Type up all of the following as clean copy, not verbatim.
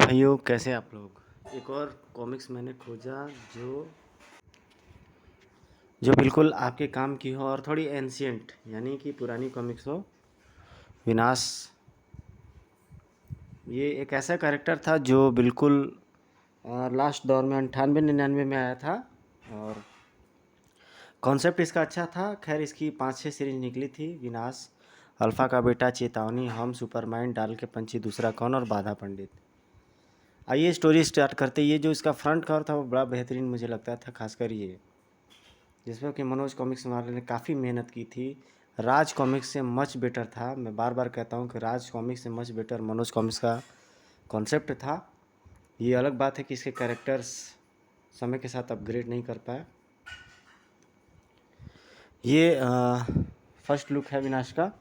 भाइयों, कैसे आप लोग। एक और कॉमिक्स मैंने खोजा जो जो बिल्कुल आपके काम की हो और थोड़ी एंशियंट यानी कि पुरानी कॉमिक्स हो। विनाश ये एक ऐसा कैरेक्टर था जो बिल्कुल लास्ट दौर में 98-99 में आया था और कॉन्सेप्ट इसका अच्छा था। खैर, इसकी 5-6 सीरीज निकली थी। विनाश, अल्फ़ा का बेटा, चेतावनी, हम, सुपरमाइन, डाल के पंछी, दूसरा कौन और बाधा पंडित। आइए स्टोरी स्टार्ट करते। ये जो इसका फ्रंट कवर था वो बड़ा बेहतरीन मुझे लगता था, खासकर ये जिसमें कि मनोज कॉमिक्स वाले ने काफ़ी मेहनत की थी। राज कॉमिक्स से मच बेटर था। मैं बार बार कहता हूँ कि राज कॉमिक्स से मच बेटर मनोज कॉमिक्स का कॉन्सेप्ट था। ये अलग बात है कि इसके कैरेक्टर्स समय के साथ अपग्रेड नहीं कर पाए। ये फर्स्ट लुक है विनाश का।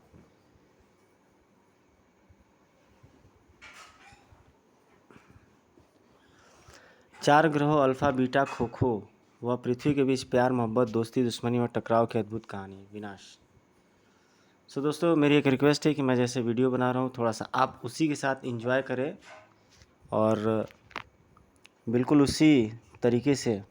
चार ग्रहों अल्फ़ा, बीटा, खोखो व पृथ्वी के बीच प्यार, मोहब्बत, दोस्ती, दुश्मनी और टकराव की अद्भुत कहानी विनाश। सो दोस्तों, मेरी एक रिक्वेस्ट है कि मैं जैसे वीडियो बना रहा हूँ थोड़ा सा आप उसी के साथ एंजॉय करें और बिल्कुल उसी तरीके से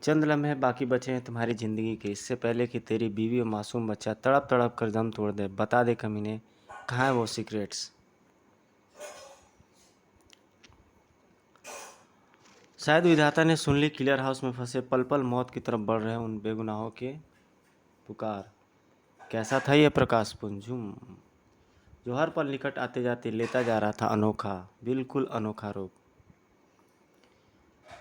चंद लम्हे बाकी बचे हैं तुम्हारी ज़िंदगी के, इससे पहले कि तेरी बीवी और मासूम बच्चा तड़प तड़प कर दम तोड़ दे। बता दे कमीने, कहाँ है वो सीक्रेट्स। शायद विधाता ने सुन ली किलर हाउस में फंसे पल पल मौत की तरफ बढ़ रहे उन बेगुनाहों के पुकार। कैसा था ये प्रकाश पुंज जो हर पल निकट आते जाते लेता जा रहा था अनोखा, बिल्कुल अनोखा रूप।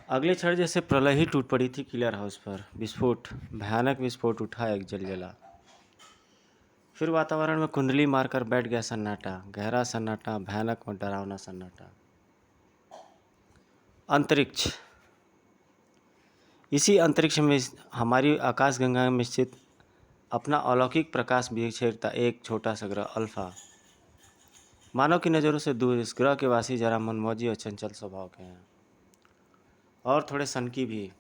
अगले क्षण जैसे प्रलय ही टूट पड़ी थी किलर हाउस पर। विस्फोट, भयानक विस्फोट उठा, एक जलजला। फिर वातावरण में कुंडली मारकर बैठ गया सन्नाटा, गहरा सन्नाटा, भयानक और डरावना सन्नाटा। अंतरिक्ष, इसी अंतरिक्ष में हमारी आकाशगंगा में स्थित अपना अलौकिक प्रकाश बिखेरता एक छोटा सा ग्रह अल्फा। मानव की नज़रों से दूर इस ग्रह के वासी जरा मनमौजी और चंचल स्वभाव के हैं और थोड़े सनकी भी।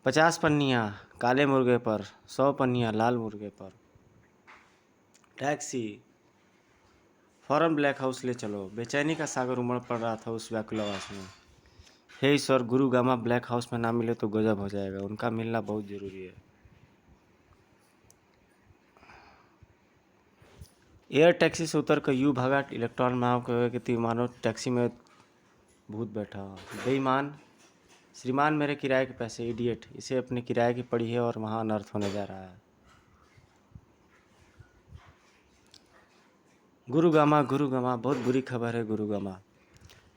50 पन्नियाँ काले मुर्गे पर, 100 पन्नियाँ लाल मुर्गे पर। टैक्सी, फौरन ब्लैक हाउस ले चलो। बेचैनी का सागर उमड़ पड़ रहा था उस व्याकुल आवाज में। हे ईश्वर, गुरु गामा ब्लैक हाउस में ना मिले तो गजब हो जाएगा। उनका मिलना बहुत ज़रूरी है। एयर टैक्सी से उतर कर यूँ भागा इलेक्ट्रॉन मानव के मानो टैक्सी में भूत बैठा हो। बेईमान, श्रीमान मेरे किराए के पैसे। इडियट, इसे अपने किराए की पड़ी है और वहाँ अनर्थ होने जा रहा है। गुरुगामा, गुरुगामा, बहुत बुरी खबर है गुरुगामा।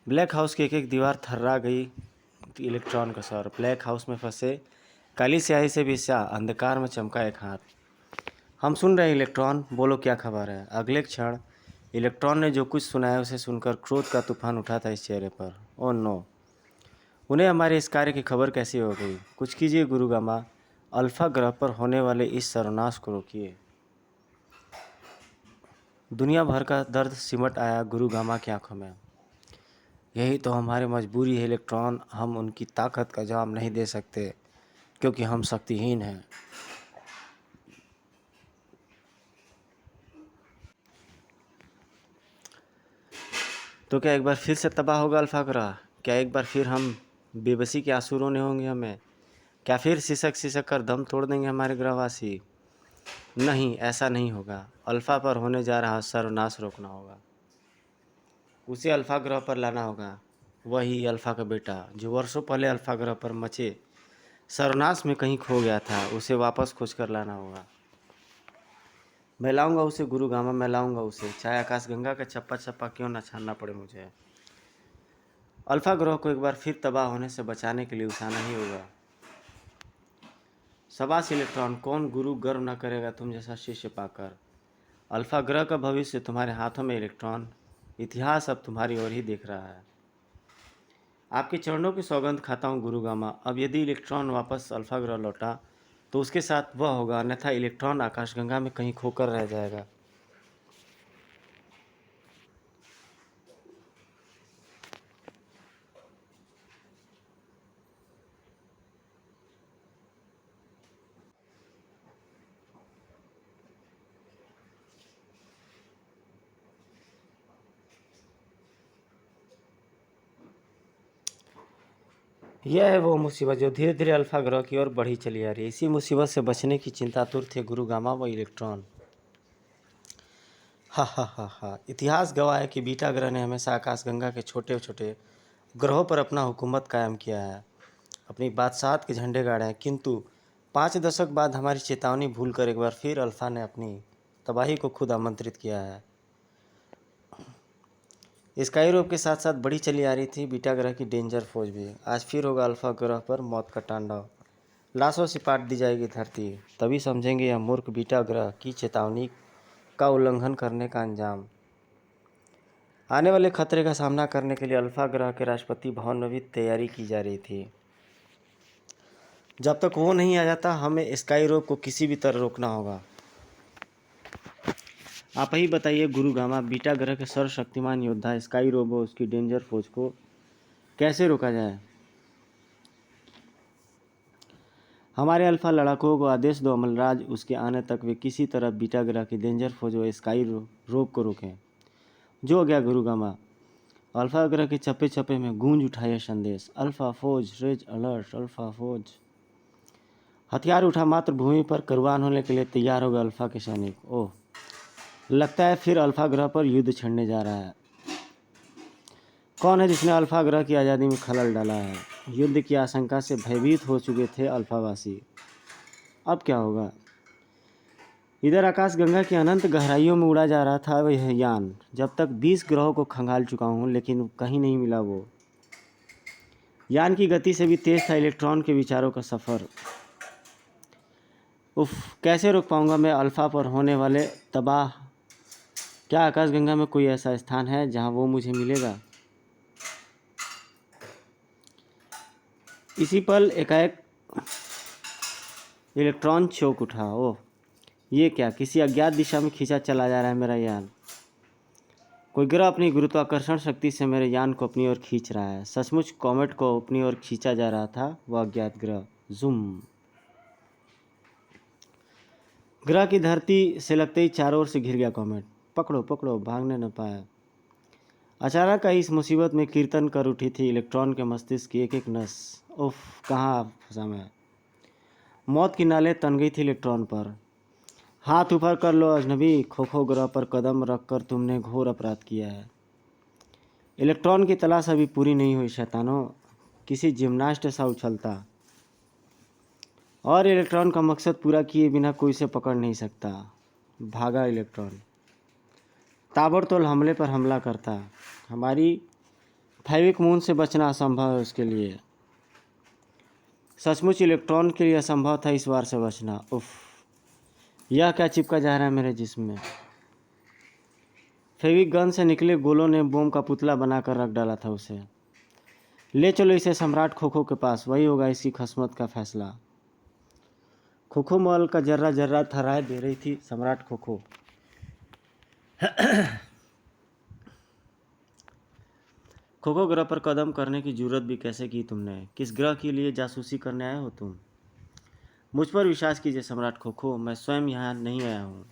ब्लैक हाउस की एक एक दीवार थर्रा गई इलेक्ट्रॉन का स्वर। ब्लैक हाउस में फंसे काली स्याही से भी स्या अंधकार में चमका एक हाथ। हम सुन रहे हैं इलेक्ट्रॉन, बोलो क्या खबर है। अगले क्षण इलेक्ट्रॉन ने जो कुछ सुनाया उसे सुनकर क्रोध का तूफान उठा था इस चेहरे पर। ओह नो, उन्हें हमारे इस कार्य की खबर कैसी हो गई। कुछ कीजिए गुरुगामा, अल्फा ग्रह पर होने वाले इस सर्वनाश को रोकिए। दुनिया भर का दर्द सिमट आया गुरुगामा की आंखों में। यही तो हमारी मजबूरी है इलेक्ट्रॉन, हम उनकी ताकत का जवाब नहीं दे सकते क्योंकि हम शक्तिहीन हैं। तो क्या एक बार फिर से तबाह होगा अल्फा ग्रह? क्या एक बार फिर हम बेबसी के आंसू रोने होंगे हमें? क्या फिर सिसक सिसक कर दम तोड़ देंगे हमारे ग्रहवासी? नहीं, ऐसा नहीं होगा। अल्फा पर होने जा रहा सर्वनाश रोकना होगा। उसे अल्फा ग्रह पर लाना होगा। वही अल्फा का बेटा जो वर्षों पहले अल्फा ग्रह पर मचे सर्वनाश में कहीं खो गया था, उसे वापस खोज कर लाना होगा। मैं लाऊंगा उसे गुरुगामा, मैं लाऊंगा उसे, चाहे आकाशगंगा का चप्पा चप्पा क्यों ना छानना पड़े मुझे। अल्फा ग्रह को एक बार फिर तबाह होने से बचाने के लिए उठाना ही होगा। शाबाश इलेक्ट्रॉन, कौन गुरु गर्व न करेगा तुम जैसा शिष्य पाकर। अल्फा ग्रह का भविष्य तुम्हारे हाथों में इलेक्ट्रॉन। इतिहास अब तुम्हारी ओर ही देख रहा है। आपके चरणों की सौगंध खाता हूँ गुरुगामा। अब यदि इलेक्ट्रॉन वापस अल्फा ग्रह लौटा तो उसके साथ वह होगा, अन्यथा इलेक्ट्रॉन आकाशगंगा में कहीं खोकर रह जाएगा। यह है वो मुसीबत जो धीरे धीरे अल्फा ग्रह की ओर बढ़ी चली आ रही है। इसी मुसीबत से बचने की चिंतातुर थे गुरु गामा व इलेक्ट्रॉन। हा हा हा हा। इतिहास गवाह है कि बीटा ग्रह ने हमेशा आकाशगंगा के छोटे छोटे ग्रहों पर अपना हुकूमत कायम किया है, अपनी बादशाहत के झंडे गाड़े हैं। किंतु 5 दशक बाद हमारी चेतावनी भूलकर एक बार फिर अल्फा ने अपनी तबाही को खुद आमंत्रित किया है। स्काई रोब के साथ साथ बड़ी चली आ रही थी बीटा ग्रह की डेंजर फौज भी। आज फिर होगा अल्फा ग्रह पर मौत का तांडव। लाशों से पाट दी जाएगी धरती। तभी समझेंगे यह मूर्ख बीटा ग्रह की चेतावनी का उल्लंघन करने का अंजाम। आने वाले खतरे का सामना करने के लिए अल्फा ग्रह के राष्ट्रपति भवन में भी तैयारी की जा रही थी। जब तक वो नहीं आ जाता हमें स्काई रोब को किसी भी तरह रोकना होगा। आप ही बताइए गुरु गामा, बीटा ग्रह के सर्वशक्तिमान योद्धा स्काई रोबो उसकी डेंजर फौज को कैसे रोका जाए? हमारे अल्फा लड़ाकों को आदेश दो अमलराज, उसके आने तक वे किसी तरह बीटा ग्रह की डेंजर फौज व स्काई रोब को रोकें। जो हो गया गुरु गामा। अल्फा ग्रह के चप्पे चप्पे में गूंज उठा यह संदेश, अल्फा फौज रेज अलर्ट, अल्फा फौज। हथियार उठा मातृभूमि पर कुर्बान होने के लिए तैयार हो गए अल्फा के सैनिक। ओह, लगता है फिर अल्फा ग्रह पर युद्ध छिड़ने जा रहा है। कौन है जिसने अल्फा ग्रह की आज़ादी में खलल डाला है? युद्ध की आशंका से भयभीत हो चुके थे अल्फावासी। अब क्या होगा? इधर आकाशगंगा की अनंत गहराइयों में उड़ा जा रहा था वह यान। जब तक 20 ग्रहों को खंगाल चुका हूँ लेकिन कहीं नहीं मिला वो। यान की गति से भी तेज था इलेक्ट्रॉन के विचारों का सफ़र। उफ, कैसे रोक पाऊंगा मैं अल्फा पर होने वाले तबाह? क्या आकाशगंगा में कोई ऐसा स्थान है जहां वो मुझे मिलेगा? इसी पल एकाएक इलेक्ट्रॉन चौंक उठा। ओह, ये क्या? किसी अज्ञात दिशा में खींचा चला जा रहा है मेरा यान। कोई ग्रह अपनी गुरुत्वाकर्षण शक्ति से मेरे यान को अपनी ओर खींच रहा है। सचमुच कॉमेट को अपनी ओर खींचा जा रहा था वह अज्ञात ग्रह। जूम। ग्रह की धरती से लगते ही चारों ओर से घिर गया कॉमेट। पकड़ो पकड़ो, भागने न पाया। अचानक आई इस मुसीबत में कीर्तन कर उठी थी इलेक्ट्रॉन के मस्तिष्क की एक एक नस। उफ, कहाँ फंसा मैं। मौत की नाले तन गई थी इलेक्ट्रॉन पर। हाथ ऊपर कर लो अजनबी, खोखो ग्रह पर कदम रखकर तुमने घोर अपराध किया है। इलेक्ट्रॉन की तलाश अभी पूरी नहीं हुई शैतानों। किसी जिम्नास्ट सा उछलता और इलेक्ट्रॉन का मकसद पूरा किए बिना कोई उसे पकड़ नहीं सकता। भागा इलेक्ट्रॉन, ताबड़तोड़ हमले पर हमला करता। हमारी फैविक मून से बचना असंभव है उसके लिए। सचमुच इलेक्ट्रॉन के लिए असंभव था इस बार से बचना। उफ, यह क्या चिपका जा रहा है मेरे जिस्म में? फेविक गन से निकले गोलों ने बोम का पुतला बनाकर रख डाला था उसे। ले चलो इसे सम्राट खोखो के पास, वही होगा इसकी खस्मत का फैसला। खोखो मॉल का जर्रा जर्रा थराए दे रही थी सम्राट खोखो। खोखो ग्रह पर कदम करने की जरूरत भी कैसे की तुमने? किस ग्रह के लिए जासूसी करने आए हो तुम? मुझ पर विश्वास कीजिए सम्राट खोखो, मैं स्वयं यहाँ नहीं आया हूँ।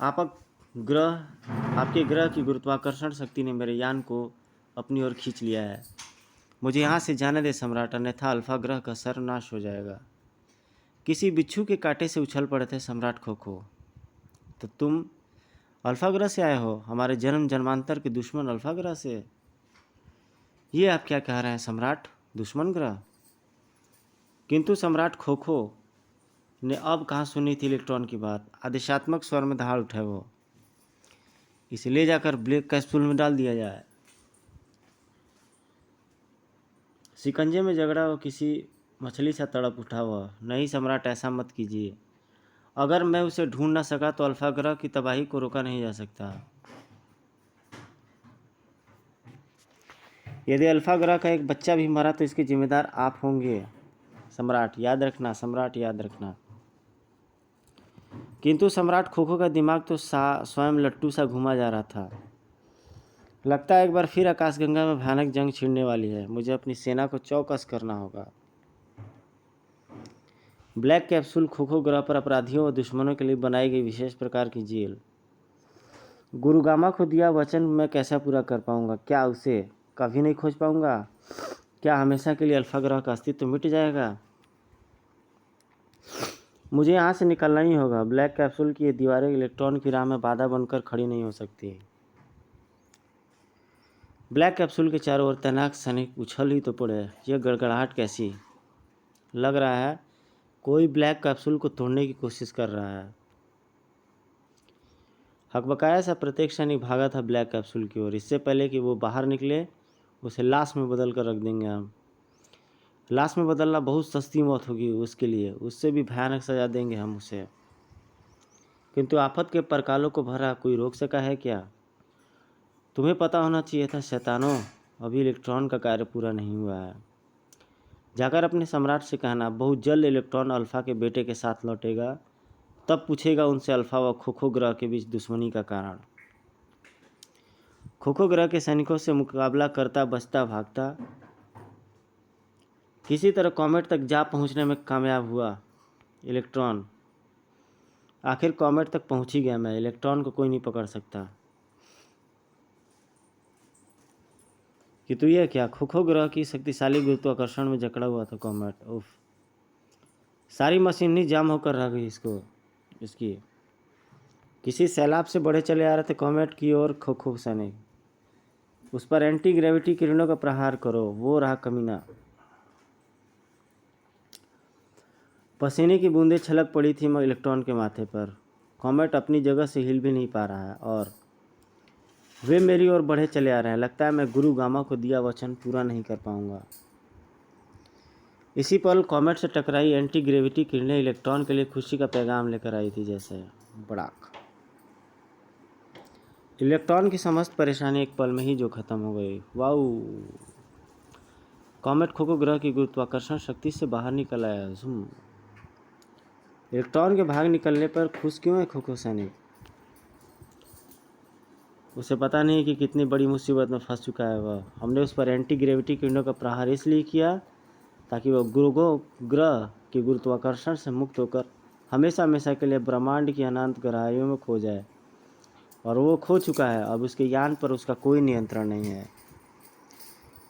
आपके ग्रह की गुरुत्वाकर्षण शक्ति ने मेरे यान को अपनी ओर खींच लिया है। मुझे यहाँ से जाने दे सम्राट, अन्यथा अल्फा ग्रह का सर्वनाश हो जाएगा। किसी बिच्छू के कांटे से उछल पड़े थे सम्राट खोखो। तो तुम अल्फा ग्रह से आए हो, हमारे जन्म जन्मांतर के दुश्मन अल्फा ग्रह से? ये आप क्या कह रहे हैं सम्राट, दुश्मन ग्रह? किंतु सम्राट खोखो ने अब कहाँ सुनी थी इलेक्ट्रॉन की बात। आदेशात्मक स्वर में दहाड़ उठे वो। इसे ले जाकर ब्लैक कैप्सूल में डाल दिया जाए। शिकंजे में झगड़ा हो किसी मछली सा तड़प उठा हुआ। नहीं सम्राट, ऐसा मत कीजिए। अगर मैं उसे ढूंढ ना सका तो अल्फा ग्रह की तबाही को रोका नहीं जा सकता। यदि अल्फा ग्रह का एक बच्चा भी मरा तो इसके जिम्मेदार आप होंगे सम्राट, याद रखना सम्राट, याद रखना। किंतु सम्राट खोखो का दिमाग तो स्वयं लट्टू सा घुमा जा रहा था। लगता है एक बार फिर आकाशगंगा में भयानक जंग छिड़ने वाली है। मुझे अपनी सेना को चौकस करना होगा। ब्लैक कैप्सूल खोखो ग्रह पर अपराधियों व दुश्मनों के लिए बनाई गई विशेष प्रकार की जेल। गुरुगामा को दिया वचन मैं कैसा पूरा कर पाऊंगा? क्या उसे कभी नहीं खोज पाऊंगा? क्या हमेशा के लिए अल्फा ग्रह का अस्तित्व मिट जाएगा? मुझे यहाँ से निकलना ही होगा। ब्लैक कैप्सूल की ये दीवारें इलेक्ट्रॉन की राह में बाधा बनकर खड़ी नहीं हो सकती। ब्लैक कैप्सूल के चारों ओर तैनात सैनिक उछल ही तो पड़े। यह गड़गड़ाहट कैसी? लग रहा है कोई ब्लैक कैप्सूल को तोड़ने की कोशिश कर रहा है। हकबकाया सा प्रत्येक सैनिक भागा था ब्लैक कैप्सूल की ओर। इससे पहले कि वो बाहर निकले उसे लाश में बदल कर रख देंगे हम। लाश में बदलना बहुत सस्ती मौत होगी उसके लिए, उससे भी भयानक सजा देंगे हम उसे। किंतु आफत के परकालों को भरा कोई रोक सका है क्या? तुम्हें पता होना चाहिए था शैतानों, अभी इलेक्ट्रॉन का कार्य पूरा नहीं हुआ है। जाकर अपने सम्राट से कहना बहुत जल्द इलेक्ट्रॉन अल्फा के बेटे के साथ लौटेगा, तब पूछेगा उनसे अल्फा व खोखो ग्रह के बीच दुश्मनी का कारण। खोखो ग्रह के सैनिकों से मुकाबला करता बचता भागता किसी तरह कॉमेट तक जा पहुंचने में कामयाब हुआ इलेक्ट्रॉन। आखिर कॉमेट तक पहुंच ही गया मैं। इलेक्ट्रॉन को कोई नहीं पकड़ सकता। कि तो यह क्या? खोखो ग्रह की शक्तिशाली गुरुत्वाकर्षण में जकड़ा हुआ था कॉमेट। उफ, सारी मशीनरी जाम होकर रह गई इसकी। किसी सैलाब से बढ़े चले आ रहे थे कॉमेट की ओर खोखो सैनिक। उस पर एंटी ग्रेविटी किरणों का प्रहार करो। वो रहा कमीना। पसीने की बूंदें छलक पड़ी थी इलेक्ट्रॉन के माथे पर। कॉमेट अपनी जगह से हिल भी नहीं पा रहा है और वे मेरी ओर बढ़े चले आ रहे हैं। लगता है मैं गुरु गामा को दिया वचन पूरा नहीं कर पाऊंगा। इसी पल कॉमेट से टकराई एंटी ग्रेविटी किरणें इलेक्ट्रॉन के लिए खुशी का पैगाम लेकर आई थी। जैसे बड़ाक इलेक्ट्रॉन की समस्त परेशानी एक पल में ही जो खत्म हो गई। वाऊ! कॉमेट खोखो ग्रह की गुरुत्वाकर्षण शक्ति से बाहर निकल आया। इलेक्ट्रॉन के भाग निकलने पर खुश क्यों है खोखो सैनिक? उसे पता नहीं कि कितनी बड़ी मुसीबत में फंस चुका है वह। हमने उस पर एंटी ग्रेविटी किरणों का प्रहार इसलिए किया ताकि वह ग्रह की गुरुत्वाकर्षण से मुक्त होकर हमेशा हमेशा के लिए ब्रह्मांड की अनंत गहराइयों में खो जाए। और वो खो चुका है। अब उसके यान पर उसका कोई नियंत्रण नहीं है।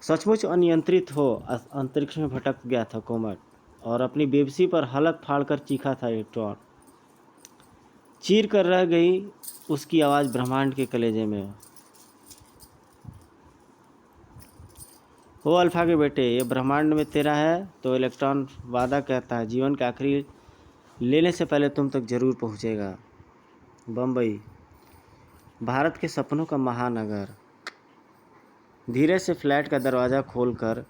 सचमुच अनियंत्रित हो अंतरिक्ष में भटक गया था कॉमेट और अपनी बेबसी पर हलक फाड़ कर चीखा था इलेक्ट्रॉन। चीर कर रह गई उसकी आवाज़ ब्रह्मांड के कलेजे में। ओ अल्फा के बेटे, ये ब्रह्मांड में तेरा है तो इलेक्ट्रॉन वादा कहता है जीवन के आखिरी लेने से पहले तुम तक जरूर पहुंचेगा। बम्बई, भारत के सपनों का महानगर। धीरे से फ्लैट का दरवाज़ा खोलकर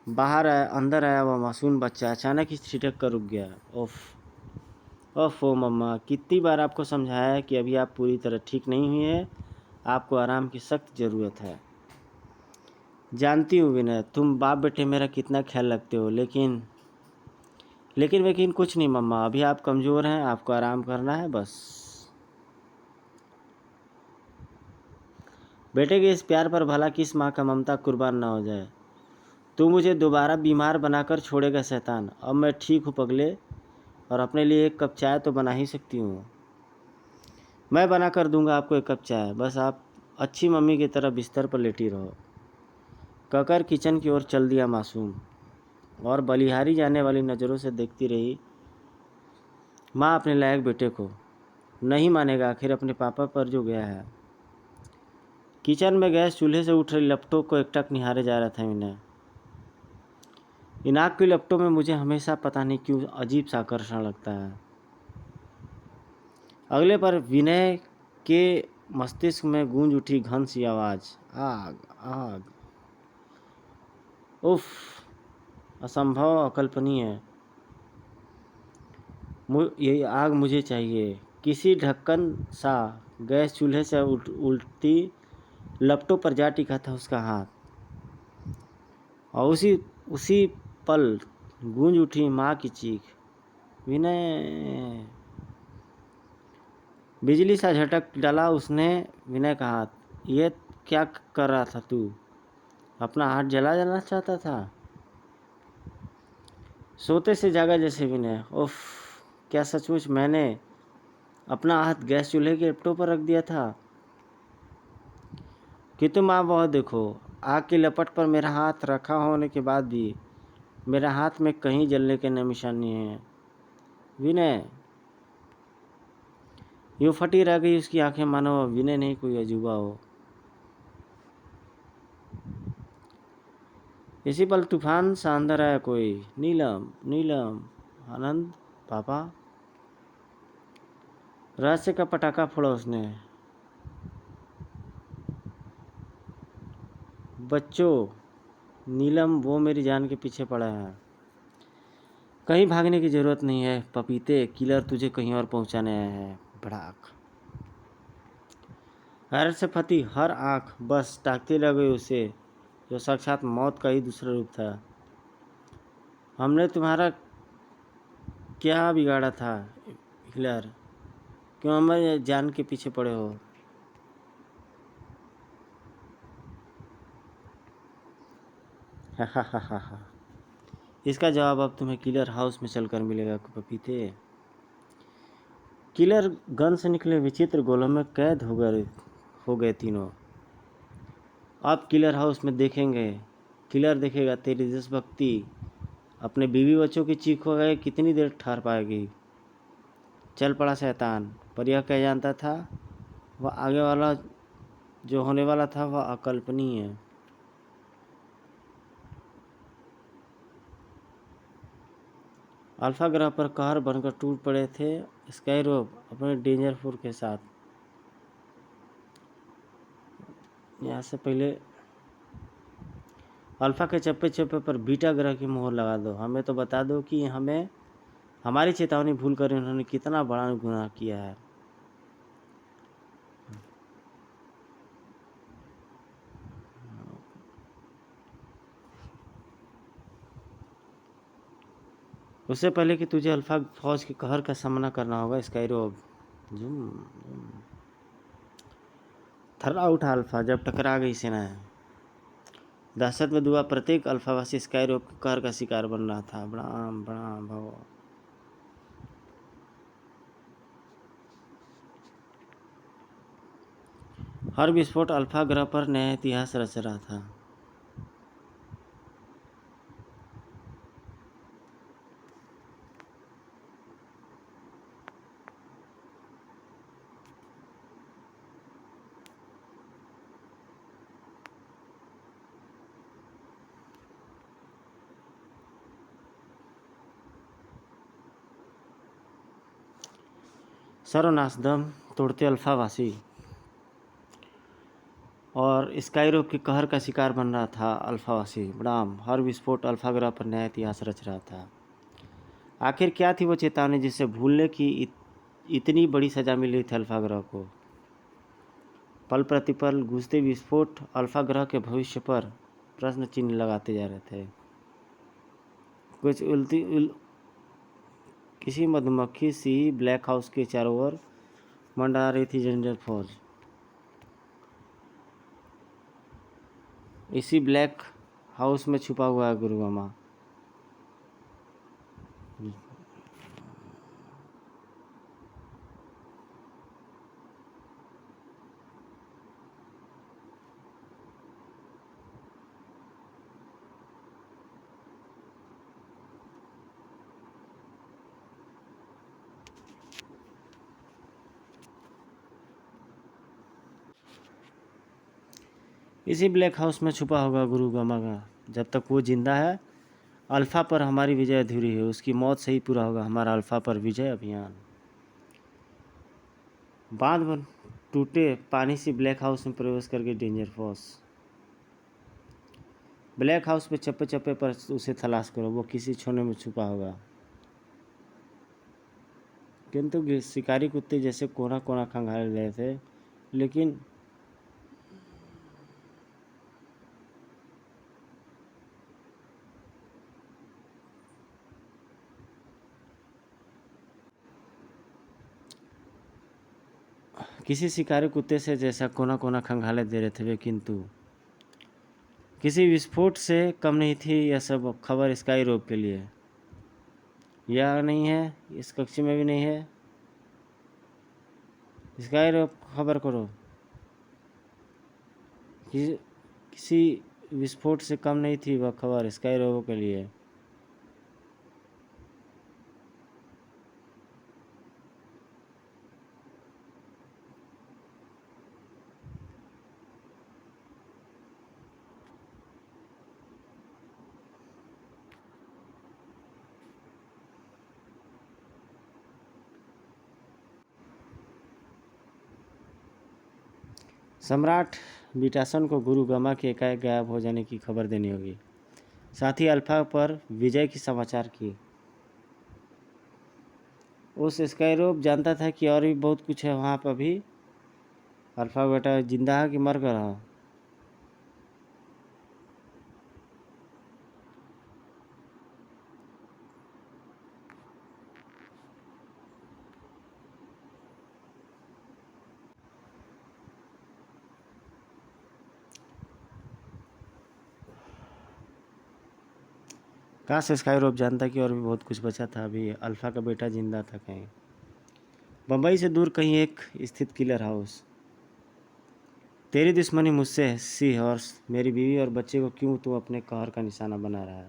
बाहर आया अंदर आया वह मासूम बच्चा अचानक ही छिटक कर रुक गया। ओह मम्मा, कितनी बार आपको समझाया है कि अभी आप पूरी तरह ठीक नहीं हुई हैं, आपको आराम की सख्त ज़रूरत है। जानती हूँ विनय, तुम बाप बेटे मेरा कितना ख्याल रखते हो, लेकिन कुछ नहीं मम्मा, अभी आप कमज़ोर हैं, आपको आराम करना है बस। बेटे के इस प्यार पर भला किस माँ का ममता कुर्बान ना हो जाए। तू मुझे दोबारा बीमार बनाकर छोड़ेगा शैतान। अब मैं ठीक हूँ पगले, और अपने लिए एक कप चाय तो बना ही सकती हूँ। मैं बना कर दूंगा आपको एक कप चाय, बस आप अच्छी मम्मी की तरह बिस्तर पर लेटी रहो। कहकर किचन की ओर चल दिया मासूम और बलिहारी जाने वाली नज़रों से देखती रही माँ अपने लायक बेटे को। नहीं मानेगा आखिर अपने पापा पर जो गया है। किचन में गैस चूल्हे से उठ रही लपटों को एकटक निहारे जा रहा था विनय। इन आग की लपटों में मुझे हमेशा पता नहीं क्यों अजीब सा आकर्षण लगता है। अगले पर विनय के मस्तिष्क में गूंज उठी घन सी आवाज़, आग आग। उफ, असंभव, अकल्पनीय। ये आग मुझे चाहिए। किसी ढक्कन सा गैस चूल्हे से उल्टी लपटों पर जा टिका था उसका हाथ, और उसी पल गूंज उठी माँ की चीख, विनय। बिजली सा झटक डाला उसने विनय का हाथ। ये क्या कर रहा था तू? अपना हाथ जलाना चाहता था? सोते से जागा जैसे विनय। उफ, क्या सचमुच मैंने अपना हाथ गैस चूल्हे के लपटों पर रख दिया था? कि तुम आप वह देखो, आग की लपट पर मेरा हाथ रखा होने के बाद भी मेरा हाथ में कहीं जलने के निशान नहीं है। विनय, यूं फटी रह गई उसकी आंखें, मानो विनय नहीं कोई अजूबा हो। इसी पल तूफान सा अंदर आया कोई। नीलम, नीलम, आनंद, पापा। रहस्य का पटाखा फोड़ा उसने। बच्चों, नीलम वो मेरी जान के पीछे पड़ा है। कहीं भागने की जरूरत नहीं है पपीते, किलर तुझे कहीं और पहुंचाने आया है। भड़ाक। हैरत से फटी हर आंख बस ताकती रह गई उसे, जो साक्षात मौत का ही दूसरा रूप था। हमने तुम्हारा क्या बिगाड़ा था हिलर, क्यों हमारे जान के पीछे पड़े हो? हा हा हा हा हा। इसका जवाब अब तुम्हें किलर हाउस में चलकर मिलेगा पपीते। किलर गन से निकले विचित्र गोलों में कैद हो गए तीनों। अब किलर हाउस में देखेंगे, किलर देखेगा तेरी देशभक्ति। अपने बीवी बच्चों की चीखों गए कितनी देर ठहर पाएगी? चल पड़ा शैतान। पर यह क्या जानता था, वह आगे वाला जो होने वाला था वह अकल्पनीय है। अल्फा ग्रह पर कहर बनकर टूट पड़े थे स्काईरोप अपने डेंजर फोर के साथ। यहाँ से पहले अल्फा के चप्पे चप्पे पर बीटा ग्रह की मोहर लगा दो। हमें तो बता दो कि हमें हमारी चेतावनी भूल कर उन्होंने कितना बड़ा गुनाह किया है। उससे पहले कि तुझे अल्फा फौज के कहर का सामना करना होगा स्काईरोप। जुम जुम। थर्रा उठा अल्फा जब टकरा गई सेनाएं। दहशत में दुआ प्रत्येक अल्फावासी स्काईरोप के कहर का शिकार बन रहा था। बड़ाम बड़ाम भव। हर विस्फोट अल्फा ग्रह पर नया इतिहास रच रहा था। सर्वनाश दम तोड़ते अल्फावासी और स्काईरोप के कहर का शिकार बन रहा था अल्फावासी। बड़ाम हर विस्फोट अल्फा ग्रह पर नया इतिहास रच रहा था। आखिर क्या थी वो चेतावनी जिसे भूलने की इतनी बड़ी सजा मिल रही थी अल्फा ग्रह को? पल प्रतिपल गूंजते विस्फोट अल्फा ग्रह के भविष्य पर प्रश्न चिन्ह लगाते जा रहे थे। कुछ किसी मधुमक्खी सी ब्लैक हाउस के चारों ओर मंडरा रही थी डेंजर फौज। इसी ब्लैक हाउस में छुपा हुआ है गुरुगामा। इसी ब्लैक हाउस में छुपा होगा गुरुगामा का। जब तक वो जिंदा है अल्फा पर हमारी विजय अधूरी है। उसकी मौत से ही पूरा होगा हमारा अल्फा पर विजय अभियान। बांध बन टूटे पानी से ब्लैक हाउस में प्रवेश करके डेंजर फोर्स। ब्लैक हाउस पे चप्पे चप्पे पर उसे तलाश करो, वो किसी छोने में छुपा होगा। किंतु शिकारी कुत्ते जैसे कोना कोना खंगाले रहे थे, लेकिन किसी शिकारी कुत्ते से जैसा कोना कोना खंगाले दे रहे थे वे, किंतु किसी विस्फोट से कम नहीं थी यह सब खबर स्काईरोप के लिए। यह नहीं है, इस कक्ष में भी नहीं है। स्काईरोप खबर करो। किसी विस्फोट से कम नहीं थी वह खबर स्काई रोबो के लिए। सम्राट बीटासन को गुरु गमा के एकाएक गायब हो जाने की खबर देनी होगी। साथ ही अल्फा पर विजय की समाचार की। उस स्काईरोब जानता था कि और भी बहुत कुछ है वहाँ पर भी। अल्फा बेटा जिंदा है कि मर कर रहा। काश स्काईरोब जानता कि और भी बहुत कुछ बचा था अभी। अल्फा का बेटा जिंदा था कहीं बम्बई से दूर कहीं एक स्थित किलर हाउस। तेरी दुश्मनी मुझसे सी है और मेरी बीवी और बच्चे को क्यों तू अपने कहर का निशाना बना रहा है।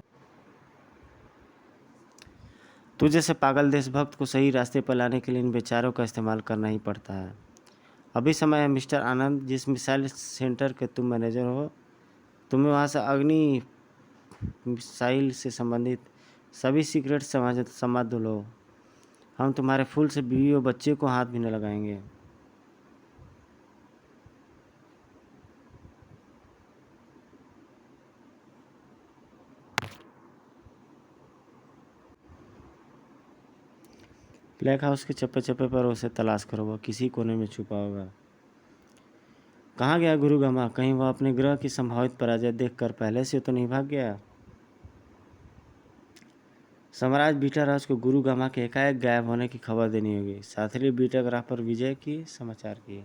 तू जैसे पागल देशभक्त को सही रास्ते पर लाने के लिए इन बेचारों का इस्तेमाल करना ही पड़ता है। अभी समय है मिस्टर आनंद, जिस मिसाइल सेंटर के तुम मैनेजर हो, तुम्हें वहाँ से अग्नि मिसाइल से संबंधित सभी सीक्रेट समझ लो। हम तुम्हारे फूल से बीवी और बच्चे को हाथ भी न लगाएंगे। ब्लैक हाउस के चप्पे चप्पे पर उसे तलाश करो, वह किसी कोने में छुपा होगा। कहाँ गया गुरु गमा? कहीं वह अपने ग्रह की संभावित पराजय देखकर पहले से तो नहीं भाग गया? सम्राट बीटा राज को गुरु गमा के एकाएक गायब होने की खबर देनी होगी। साथ ही बीटा ग्रह पर विजय की समाचार की।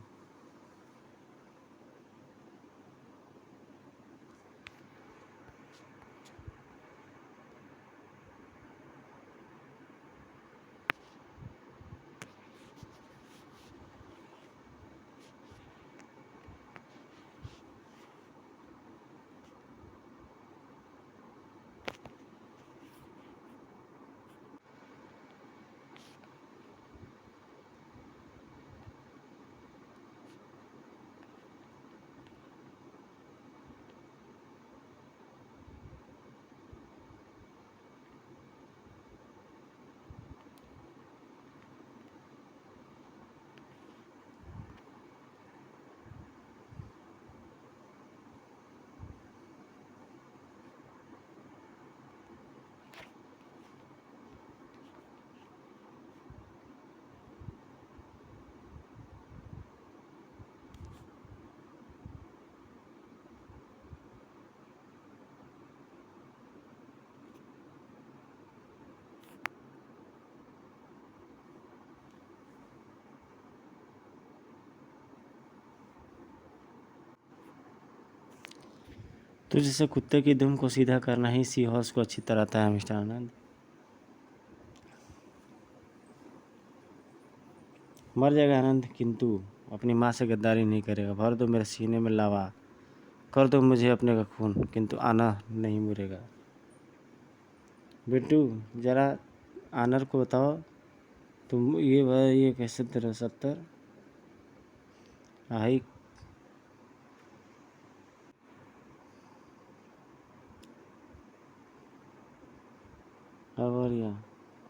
तो जैसे कुत्ते की दुम को सीधा करना ही सी हॉर्स को अच्छी तरह आता है मिस्टर आनंद। मर जाएगा आनंद, किंतु अपनी माँ से गद्दारी नहीं करेगा। भर दो मेरे सीने में लावा, कर दो मुझे अपने का खून, किंतु आना नहीं मुरेगा। बिट्टू जरा आनर को बताओ, तुम ये कैसे 70 आई।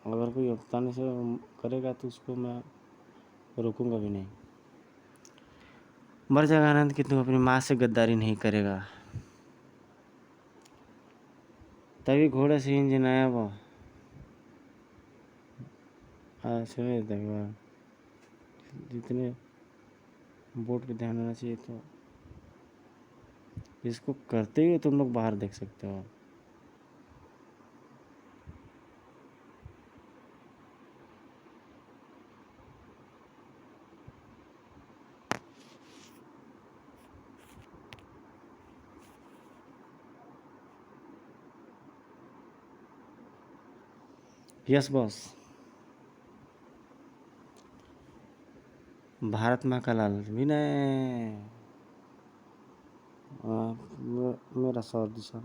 अगर कोई अफताने से करेगा तो उसको मैं रोकूंगा भी नहीं। मर जाएगा आनंद, किंतु अपनी माँ से गद्दारी नहीं करेगा। तभी घोड़े से इंजन आया वो। सुने जितने बोट पे ध्यान होना चाहिए। तो इसको करते हुए तुम लोग बाहर देख सकते हो। Yes boss. भारत माँ का लाल विनय। मेरा सौर दिशा।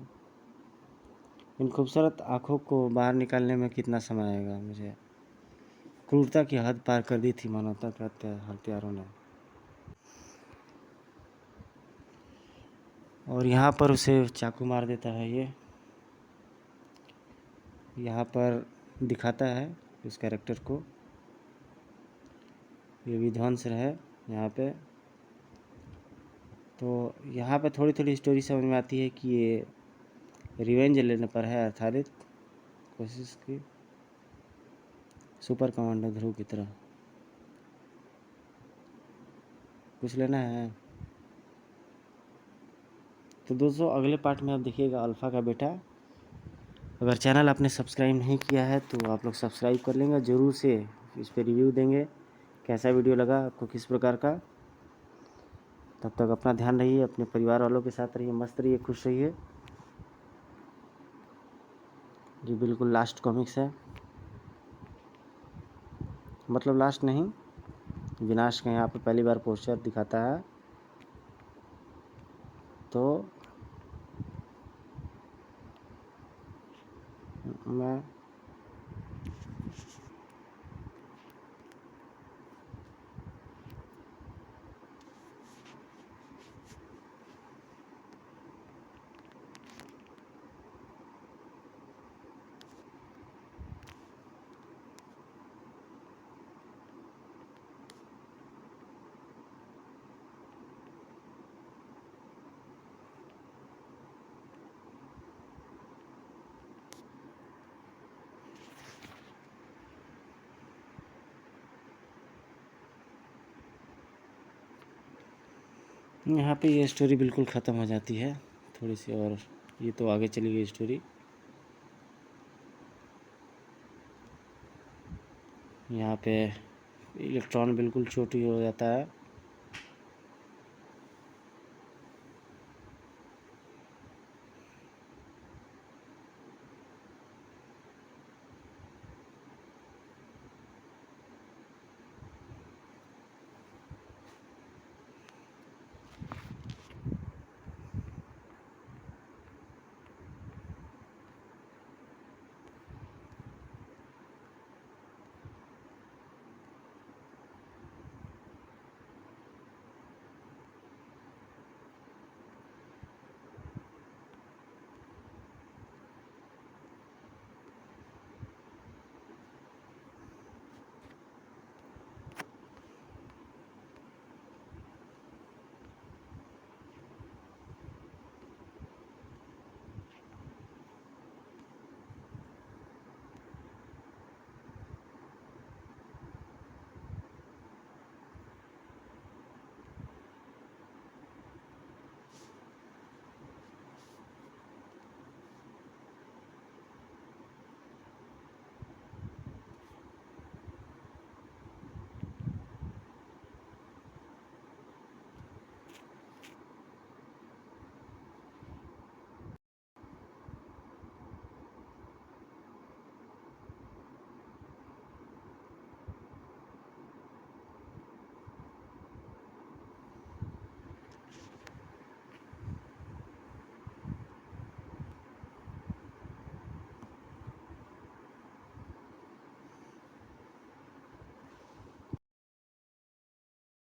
इन खूबसूरत आँखों को बाहर निकालने में कितना समय आएगा मुझे। क्रूरता की हद पार कर दी थी मानवता के हत्यारों ने। और यहाँ पर उसे चाकू मार देता है। ये यहाँ पर दिखाता है इस कैरेक्टर को। ये विध्वंस है यहाँ पे। तो यहाँ पे थोड़ी थोड़ी स्टोरी समझ में आती है कि ये रिवेंज लेने पर है आधारित कोशिश की, सुपर कमांडर ध्रुव की तरह। कुछ लेना है तो दोस्तों अगले पार्ट में आप देखिएगा अल्फ़ा का बेटा। अगर चैनल आपने सब्सक्राइब नहीं किया है तो आप लोग सब्सक्राइब कर लेंगे, ज़रूर से इस पर रिव्यू देंगे कैसा वीडियो लगा आपको, किस प्रकार का। तब तक अपना ध्यान रहिए, अपने परिवार वालों के साथ रहिए, मस्त रहिए, खुश रहिए। ये बिल्कुल लास्ट कॉमिक्स है, मतलब लास्ट नहीं, विनाश का यहाँ पे पहली बार पोस्टर दिखाता है। तो मैं यहाँ पे ये स्टोरी बिल्कुल ख़त्म हो जाती है थोड़ी सी, और ये तो आगे चली गई स्टोरी। यहाँ पे इलेक्ट्रॉन बिल्कुल छोटी हो जाता है।